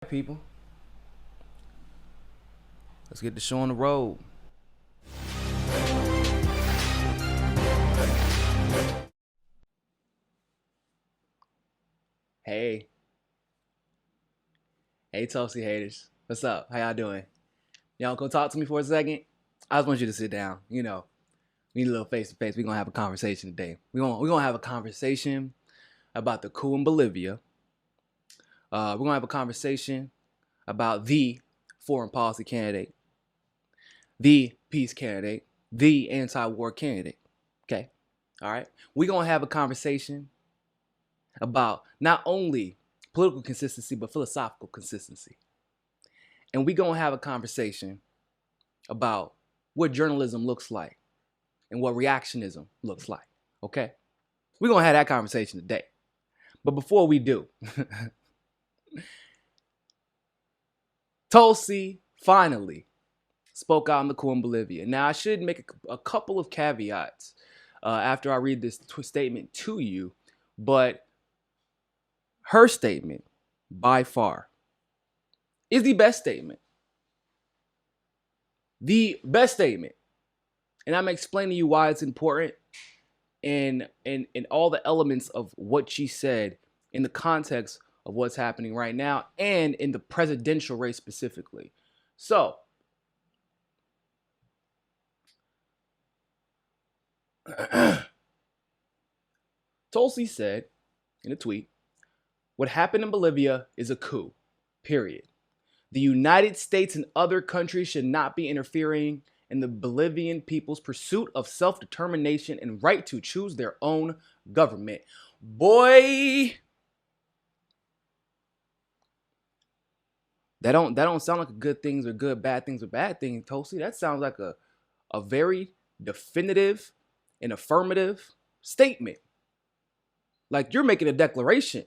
people. Let's get the show on the road. Hey. Hey, Tulsi haters. What's up? How y'all doing? Y'all go talk to me for a second? I just want you to sit down. You know, we need a little face-to-face. We're going to have a conversation today. We're gonna have a conversation about the coup in Bolivia. We're going to have a conversation about the foreign policy candidate, the peace candidate, the anti-war candidate. Okay? All right? We're going to have a conversation about not only political consistency, but philosophical consistency. And we're going to have a conversation about what journalism looks like and what reactionism looks like. Okay? We're going to have that conversation today. But before we do, Tulsi finally spoke out on the coup in Bolivia. Now, I should make a couple of caveats after I read this statement to you, but her statement, by far, is the best statement. The best statement. And I'm explaining to you why it's important and all the elements of what she said in the context of what's happening right now and in the presidential race specifically. So, Tulsi said in a tweet, "What happened in Bolivia is a coup, period. The United States and other countries should not be interfering in the Bolivian people's pursuit of self-determination and right to choose their own government." Boy, that don't sound like a good things or good, bad things or bad things, Tulsi. That sounds like a very definitive and affirmative statement. Like you're making a declaration.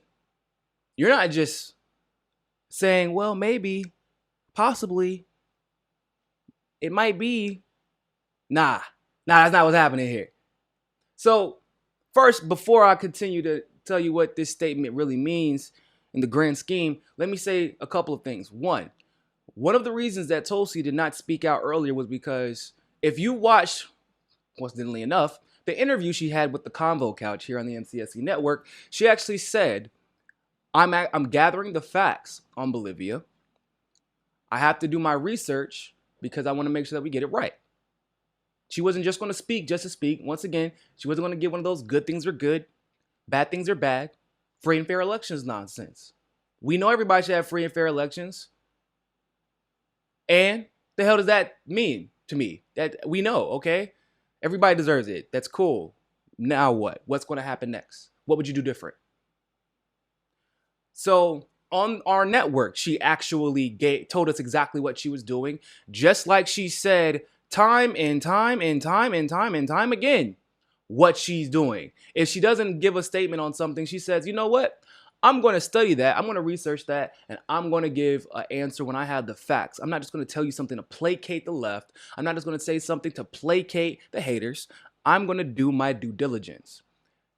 You're not just saying, well, maybe, possibly, it might be. Nah, that's not what's happening here. So first, before I continue to tell you what this statement really means in the grand scheme, let me say a couple of things. One of the reasons that Tulsi did not speak out earlier was because if you watched, coincidentally enough, the interview she had with the Convo Couch here on the MCSC network, she actually said, I'm gathering the facts on Bolivia. I have to do my research because I want to make sure that we get it right. She wasn't just going to speak just to speak. Once again, she wasn't going to give one of those good things are good, bad things are bad, free and fair elections nonsense. We know everybody should have free and fair elections. And the hell does that mean to me? That we know, okay? Everybody deserves it. That's cool. Now what? What's going to happen next? What would you do different? So on our network, she actually told us exactly what she was doing, just like she said time and time again what she's doing. If she doesn't give a statement on something, she says, you know what? I'm going to study that. I'm going to research that. And I'm going to give an answer when I have the facts. I'm not just going to tell you something to placate the left. I'm not just going to say something to placate the haters. I'm going to do my due diligence.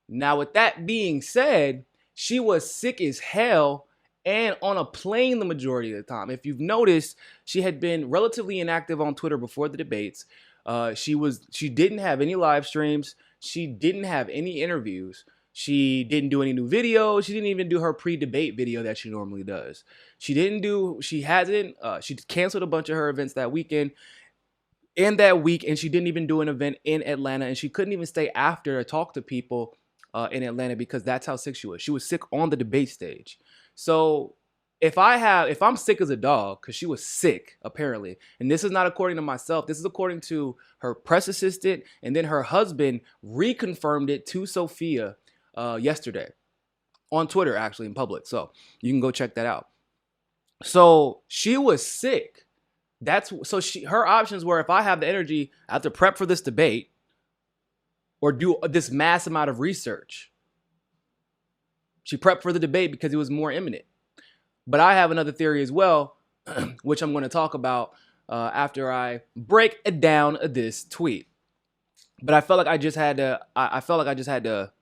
Now, with that being said, she was sick as hell and on a plane the majority of the time. If you've noticed, she had been relatively inactive on Twitter before the debates. She didn't have any live streams. She didn't have any interviews. She didn't do any new videos. She didn't even do her pre-debate video that she normally does. She canceled a bunch of her events that weekend. In that week, and she didn't even do an event in Atlanta, and she couldn't even stay after to talk to people in Atlanta because that's how sick she was. She was sick on the debate stage. So if I'm sick as a dog, because she was sick, apparently, and this is not according to myself, this is according to her press assistant, and then her husband reconfirmed it to Sofia yesterday on Twitter, actually, in public. So you can go check that out. So she was sick. Her options were, if I have the energy, I have to prep for this debate or do this mass amount of research. She prepped for the debate because it was more imminent. But I have another theory as well, which I'm going to talk about after I break down this tweet. But I felt like I just had to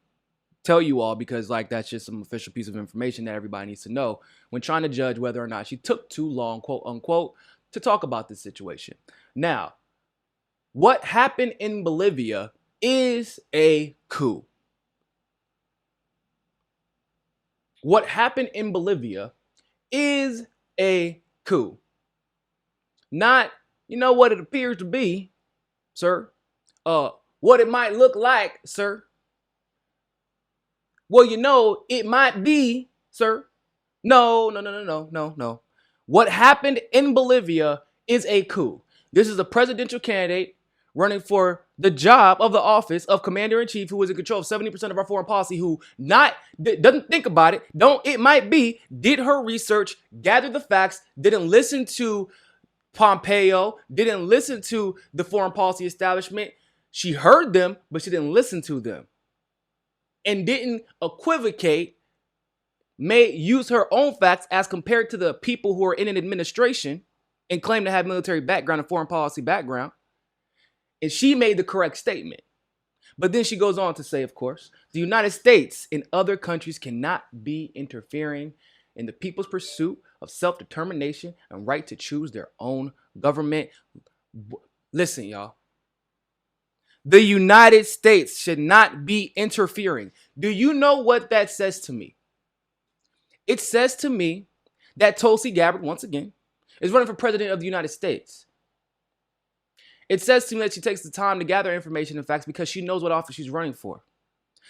tell you all because like that's just some official piece of information that everybody needs to know when trying to judge whether or not she took too long, quote unquote, to talk about this situation. Now, what happened in Bolivia is a coup. What happened in Bolivia is a coup. Not, you know what it appears to be, sir. What it might look like, sir. Well, you know, it might be, sir. No. What happened in Bolivia is a coup. This is a presidential candidate running for the job of the office of commander-in-chief who is in control of 70% of our foreign policy, who doesn't think about it, it might be, did her research, gathered the facts, didn't listen to Pompeo, didn't listen to the foreign policy establishment. She heard them, but she didn't listen to them. And didn't equivocate, use her own facts as compared to the people who are in an administration and claim to have military background and foreign policy background. And she made the correct statement. But then she goes on to say, of course, the United States and other countries cannot be interfering in the people's pursuit of self-determination and right to choose their own government. Listen, y'all. The United States should not be interfering. Do you know what that says to me? It says to me that Tulsi Gabbard, once again, is running for president of the United States. It says to me that she takes the time to gather information and facts because she knows what office she's running for.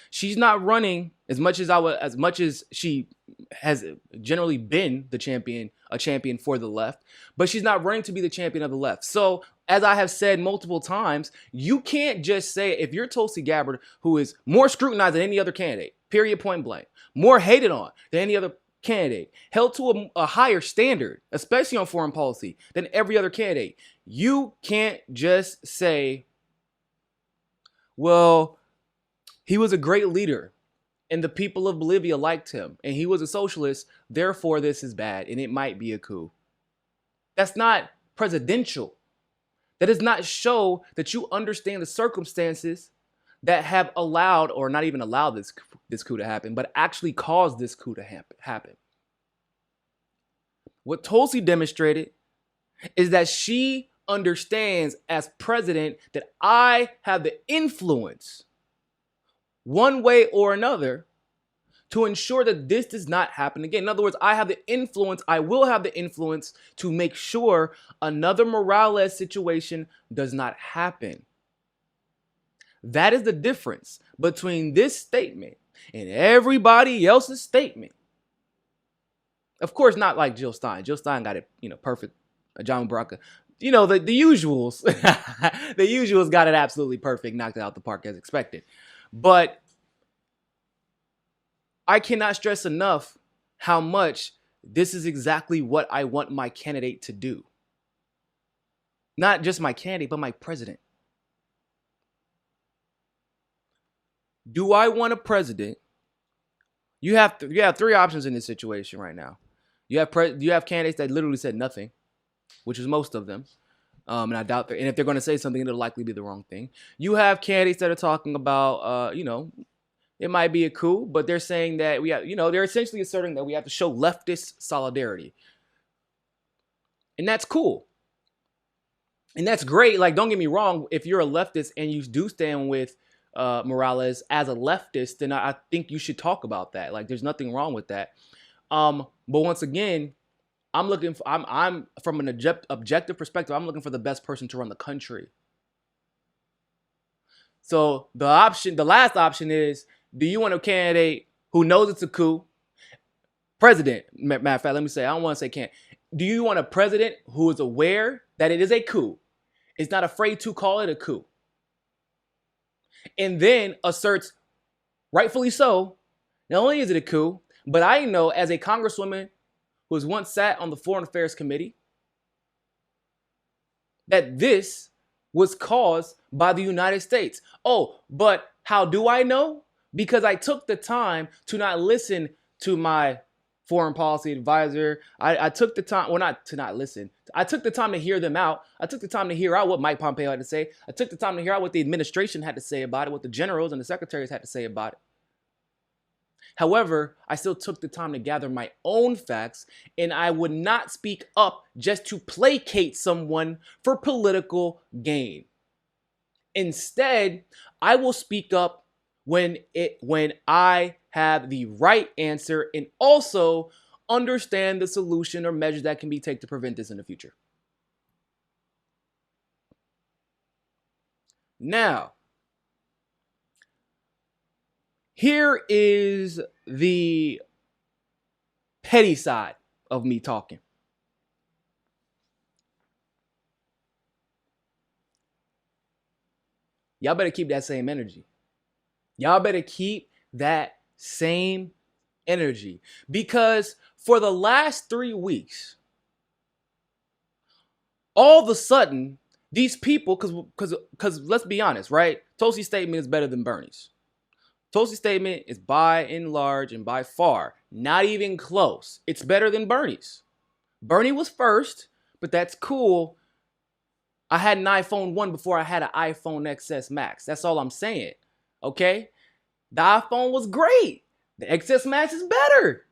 She's not running as much as she has generally been a champion for the left, but she's not running to be the champion of the left. So, as I have said multiple times, you can't just say, if you're Tulsi Gabbard, who is more scrutinized than any other candidate, period, point blank, more hated on than any other candidate, held to a higher standard, especially on foreign policy, than every other candidate. You can't just say, well, he was a great leader and the people of Bolivia liked him and he was a socialist, therefore this is bad and it might be a coup. That's not presidential. That does not show that you understand the circumstances that have allowed, or not even allowed, this coup to happen, but actually caused this coup to happen. What Tulsi demonstrated is that she understands as president that I have the influence, one way or another, to ensure that this does not happen again. In other words, I have the influence, I will have the influence to make sure another Morales situation does not happen. That is the difference between this statement and everybody else's statement. Of course, not like Jill Stein. Jill Stein got it, perfect. John Baraka, the usuals. The usuals got it absolutely perfect, knocked it out the park as expected. But I cannot stress enough how much this is exactly what I want my candidate to do. Not just my candidate, but my president. Do I want a president? You have three options in this situation right now. You have candidates that literally said nothing, which is most of them. And I doubt and if they're going to say something, it'll likely be the wrong thing. You have candidates that are talking about, it might be a coup, but they're saying that they're essentially asserting that we have to show leftist solidarity. And that's cool. And that's great. Like, don't get me wrong. If you're a leftist and you do stand with Morales as a leftist, then I think you should talk about that. Like, there's nothing wrong with that. But once again, I'm from an objective perspective, I'm looking for the best person to run the country. So the last option is, do you want a candidate who knows it's a coup? President, matter of fact, let me say, I don't want to say can't. Do you want a president who is aware that it is a coup, is not afraid to call it a coup, and then asserts, rightfully so, not only is it a coup, but I know as a congresswoman who has once sat on the Foreign Affairs Committee that this was caused by the United States. Oh, but how do I know? Because I took the time to not listen to my foreign policy advisor. I took the time, well, not to not listen. I took the time to hear them out. I took the time to hear out what Mike Pompeo had to say. I took the time to hear out what the administration had to say about it, what the generals and the secretaries had to say about it. However, I still took the time to gather my own facts, and I would not speak up just to placate someone for political gain. Instead, I will speak up when I have the right answer and also understand the solution or measures that can be taken to prevent this in the future. Now, here is the petty side of me talking. Y'all better keep that same energy. Y'all better keep that same energy. Because for the last 3 weeks, all of a sudden, these people, because let's be honest, right? Tulsi's statement is better than Bernie's. Tulsi's statement is by and large and by far not even close. It's better than Bernie's. Bernie was first, but that's cool. I had an iPhone 1 before I had an iPhone XS Max. That's all I'm saying. Okay? The iPhone was great. The XS Max is better.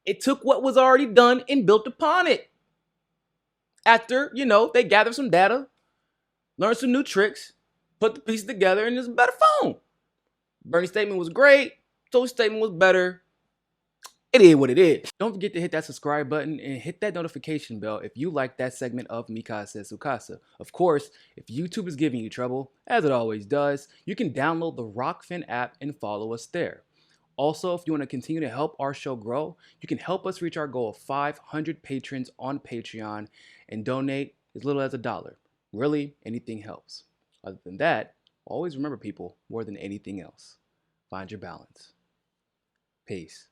It took what was already done and built upon it. After, they gathered some data, learned some new tricks, put the pieces together, and it's a better phone. Bernie's statement was great. Tulsi's statement was better. It is what it is. Don't forget to hit that subscribe button and hit that notification bell if you like that segment of Mikasa Sukasa. Of course, if YouTube is giving you trouble, as it always does, you can download the Rokfin app and follow us there. Also, if you want to continue to help our show grow, you can help us reach our goal of 500 patrons on Patreon and donate as little as $1. Really, anything helps. Other than that, always remember, people, more than anything else, find your balance. Peace.